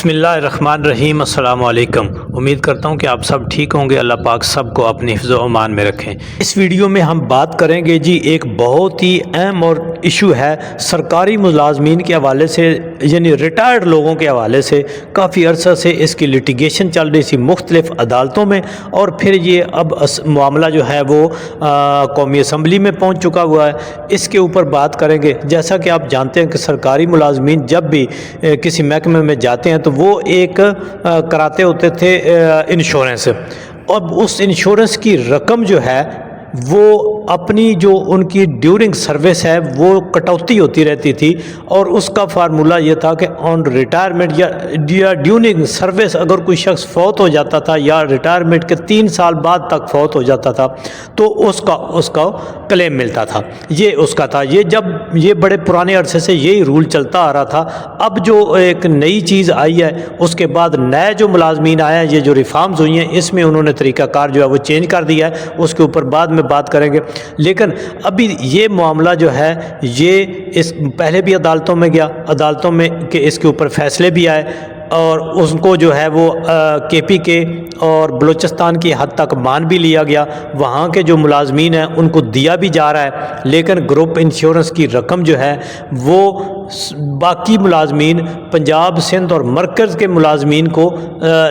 بسم اللہ الرحمن الرحیم۔ السلام علیکم۔ امید کرتا ہوں کہ آپ سب ٹھیک ہوں گے۔ اللہ پاک سب کو اپنی حفظ و امان میں رکھیں۔ اس ویڈیو میں ہم بات کریں گے ایک بہت ہی اہم اور ایشو ہے سرکاری ملازمین کے حوالے سے، یعنی ریٹائرڈ لوگوں کے حوالے سے۔ کافی عرصہ سے اس کی لٹیگیشن چل رہی تھی مختلف عدالتوں میں، اور پھر یہ اب معاملہ جو ہے وہ قومی اسمبلی میں پہنچ چکا ہوا ہے۔ اس کے اوپر بات کریں گے۔ جیسا کہ آپ جانتے ہیں کہ سرکاری ملازمین جب بھی کسی محکمے میں جاتے ہیں تو وہ ایک کراتے ہوتے تھے انشورنس۔ اب اس انشورنس کی رقم جو ہے وہ اپنی جو ان کی ڈیورنگ سروس ہے وہ کٹوتی ہوتی رہتی تھی، اور اس کا فارمولہ یہ تھا کہ آن ریٹائرمنٹ یا ڈیورنگ سروس اگر کوئی شخص فوت ہو جاتا تھا یا ریٹائرمنٹ کے 3 سال بعد تک فوت ہو جاتا تھا تو اس کا کلیم ملتا تھا۔ یہ اس کا تھا، یہ بڑے پرانے عرصے سے یہی رول چلتا آ رہا تھا۔ اب جو ایک نئی چیز آئی ہے، اس کے بعد نئے جو ملازمین آئے ہیں، یہ جو ریفارمز ہوئی ہیں، اس میں انہوں نے طریقہ کار جو ہے وہ چینج کر دیا ہے۔ اس کے اوپر بعد میں بات کریں گے، لیکن ابھی یہ معاملہ جو ہے یہ پہلے بھی عدالتوں میں گیا، عدالتوں میں کہ اس کے اوپر فیصلے بھی آئے، اور اس کو جو ہے وہ کے پی کے اور بلوچستان کی حد تک مان بھی لیا گیا۔ وہاں کے جو ملازمین ہیں ان کو دیا بھی جا رہا ہے، لیکن گروپ انشورنس کی رقم جو ہے وہ باقی ملازمین، پنجاب، سندھ اور مرکز کے ملازمین کو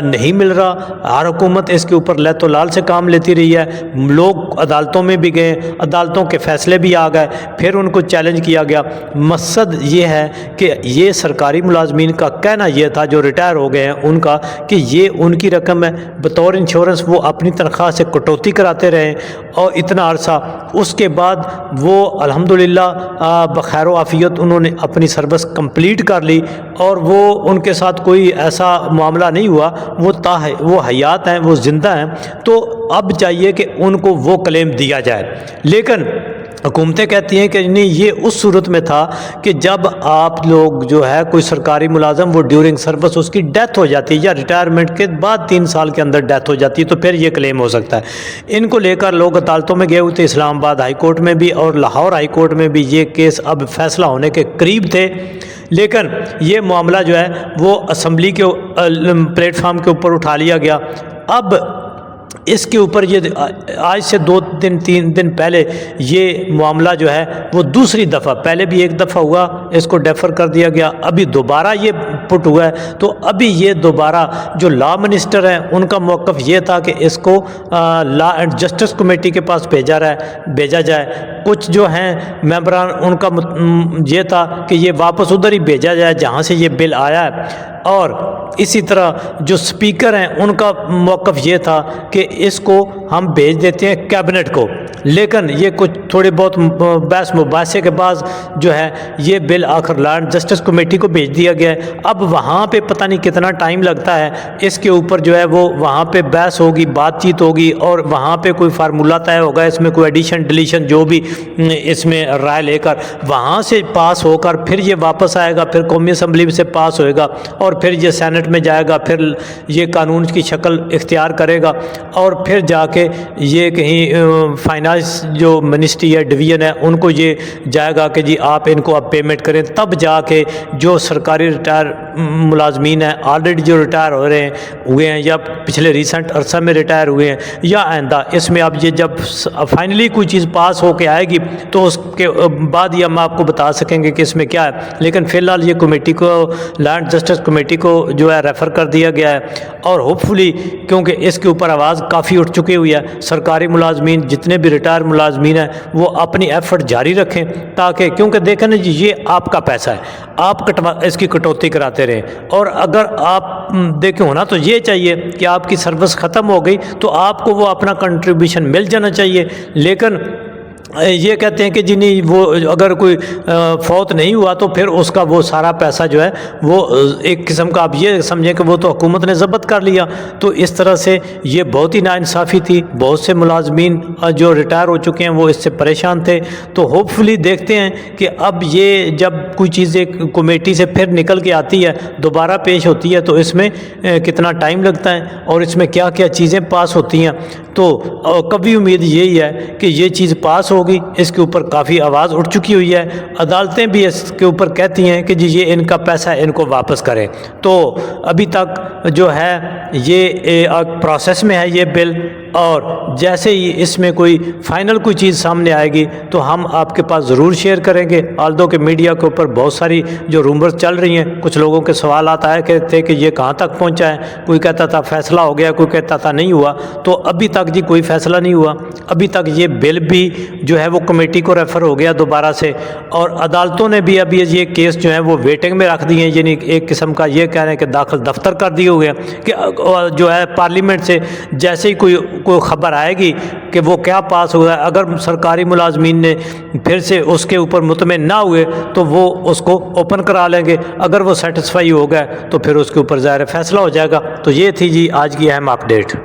نہیں مل رہا۔ ہر حکومت اس کے اوپر لہت و لال سے کام لیتی رہی ہے۔ لوگ عدالتوں میں بھی گئے، عدالتوں کے فیصلے بھی آ گئے، پھر ان کو چیلنج کیا گیا۔ مقصد یہ ہے کہ یہ سرکاری ملازمین کا کہنا یہ تھا جو ریٹائر ہو گئے ہیں ان کا، کہ یہ ان کی رقم ہے بطور انشورنس، وہ اپنی تنخواہ سے کٹوتی کراتے رہے اور اتنا عرصہ۔ اس کے بعد وہ الحمدللہ بخیر و عافیت انہوں نے اپنی سروس کمپلیٹ کر لی، اور وہ ان کے ساتھ کوئی ایسا معاملہ نہیں ہوا، وہ حیات ہیں، وہ زندہ ہیں۔ تو اب چاہیے کہ ان کو وہ کلیم دیا جائے، لیکن حکومتیں کہتی ہیں کہ نہیں، یہ اس صورت میں تھا کہ جب آپ لوگ جو ہے کوئی سرکاری ملازم وہ ڈیورنگ سروس اس کی ڈیتھ ہو جاتی ہے یا ریٹائرمنٹ کے بعد 3 سال کے اندر ڈیتھ ہو جاتی ہے تو پھر یہ کلیم ہو سکتا ہے۔ ان کو لے کر لوگ عدالتوں میں گئے ہوئے تھے، اسلام آباد ہائی کورٹ میں بھی اور لاہور ہائی کورٹ میں بھی یہ کیس اب فیصلہ ہونے کے قریب تھے، لیکن یہ معاملہ جو ہے وہ اسمبلی کے پلیٹ فارم کے اوپر اٹھا لیا گیا۔ اب اس کے اوپر یہ آج سے 2-3 دن پہلے یہ معاملہ جو ہے وہ دوسری دفعہ، پہلے بھی ایک دفعہ ہوا، اس کو ڈیفر کر دیا گیا، ابھی دوبارہ یہ پٹ ہوا ہے۔ تو ابھی یہ دوبارہ جو لا منسٹر ہیں ان کا موقف یہ تھا کہ اس کو لا اینڈ جسٹس کمیٹی کے پاس بھیجا جائے۔ کچھ جو ہیں ممبران ان کا یہ تھا کہ یہ واپس ادھر ہی بھیجا جائے جہاں سے یہ بل آیا ہے، اور اسی طرح جو سپیکر ہیں ان کا موقف یہ تھا کہ اس کو ہم بھیج دیتے ہیں کیبنٹ کو، لیکن یہ کچھ تھوڑے بہت بحث مباحثے کے بعد جو ہے یہ بل آخر لا اینڈ جسٹس کمیٹی کو بھیج دیا گیا ہے۔ اب وہاں پہ پتہ نہیں کتنا ٹائم لگتا ہے، اس کے اوپر جو ہے وہ وہاں پہ بحث ہوگی، بات چیت ہوگی، اور وہاں پہ کوئی فارمولہ طے ہوگا، اس میں کوئی ایڈیشن ڈیلیشن جو بھی اس میں رائے لے کر وہاں سے پاس ہو کر پھر یہ واپس آئے گا، پھر قومی اسمبلی سے پاس ہوئے گا، اور پھر یہ سینٹ میں جائے گا، پھر یہ قانون کی شکل اختیار کرے گا، اور پھر جا کے یہ کہیں فائنانس جو منسٹری ہے، ڈویژن ہے، ان کو یہ جائے گا کہ جی آپ ان کو اب پیمنٹ کریں، تب جا کے جو سرکاری ریٹائر ملازمین ہیں آلریڈی جو ریٹائر ہوئے ہیں یا پچھلے ریسنٹ عرصہ میں ریٹائر ہوئے ہیں یا آئندہ، اس میں اب یہ جب فائنلی کوئی چیز پاس ہو کے آئے گی تو اس کے بعد یہ ہم آپ کو بتا سکیں گے کہ اس میں کیا ہے۔ لیکن فی الحال یہ کمیٹی کو، لا اینڈ جسٹس کمیٹی کو جو ہے ریفر کر دیا گیا ہے، اور ہوپ فلی کیونکہ اس کے اوپر آواز کافی اٹھ چکی ہوئی ہے، سرکاری ملازمین جتنے بھی ریٹائر ملازمین ہیں وہ اپنی ایفرٹ جاری رکھیں، تاکہ کیونکہ دیکھیں نا جی یہ آپ کا پیسہ ہے، آپ اس کی کٹوتی کراتے رہیں، اور اگر آپ دیکھیں ہونا تو یہ چاہیے کہ آپ کی سروس ختم ہو گئی تو آپ کو وہ اپنا کنٹریبیوشن مل جانا چاہیے، لیکن یہ کہتے ہیں کہ جی نہیں، وہ اگر کوئی فوت نہیں ہوا تو پھر اس کا وہ سارا پیسہ جو ہے وہ ایک قسم کا آپ یہ سمجھیں کہ وہ تو حکومت نے ضبط کر لیا۔ تو اس طرح سے یہ بہت ہی ناانصافی تھی، بہت سے ملازمین جو ریٹائر ہو چکے ہیں وہ اس سے پریشان تھے۔ تو ہوپ فلی دیکھتے ہیں کہ اب یہ جب کوئی چیز ایک کمیٹی سے پھر نکل کے آتی ہے، دوبارہ پیش ہوتی ہے، تو اس میں کتنا ٹائم لگتا ہے اور اس میں کیا کیا چیزیں پاس ہوتی ہیں، تو کبھی امید یہی ہے کہ یہ چیز پاس ہوگی۔ اس کے اوپر کافی آواز اٹھ چکی ہوئی ہے، عدالتیں بھی اس کے اوپر کہتی ہیں کہ جی یہ ان کا پیسہ ان کو واپس کریں۔ تو ابھی تک جو ہے یہ پروسیس میں ہے یہ بل، اور جیسے ہی اس میں کوئی فائنل کوئی چیز سامنے آئے گی تو ہم آپ کے پاس ضرور شیئر کریں گے۔ آلدو کہ میڈیا کے اوپر بہت ساری جو رومرز چل رہی ہیں، کچھ لوگوں کے سوالات آئے کہتے کہ یہ کہاں تک پہنچا ہے، کوئی کہتا تھا فیصلہ ہو گیا، کوئی کہتا تھا نہیں ہوا، تو ابھی تک جی کوئی فیصلہ نہیں ہوا۔ ابھی تک یہ بل بھی جو ہے وہ کمیٹی کو ریفر ہو گیا دوبارہ سے، اور عدالتوں نے بھی ابھی یہ کیس جو ہے وہ ویٹنگ میں رکھ دیے ہیں، یعنی ایک قسم کا یہ کہہ رہے ہیں کہ داخل دفتر کر دیے ہوئے ہیں کہ جو ہے پارلیمنٹ سے جیسے ہی کوئی خبر آئے گی کہ وہ کیا پاس ہوا ہے، اگر سرکاری ملازمین نے پھر سے اس کے اوپر مطمئن نہ ہوئے تو وہ اس کو اوپن کرا لیں گے، اگر وہ سیٹسفائی ہو گئے تو پھر اس کے اوپر ظاہر فیصلہ ہو جائے گا۔ تو یہ تھی جی آج کی اہم اپ ڈیٹ۔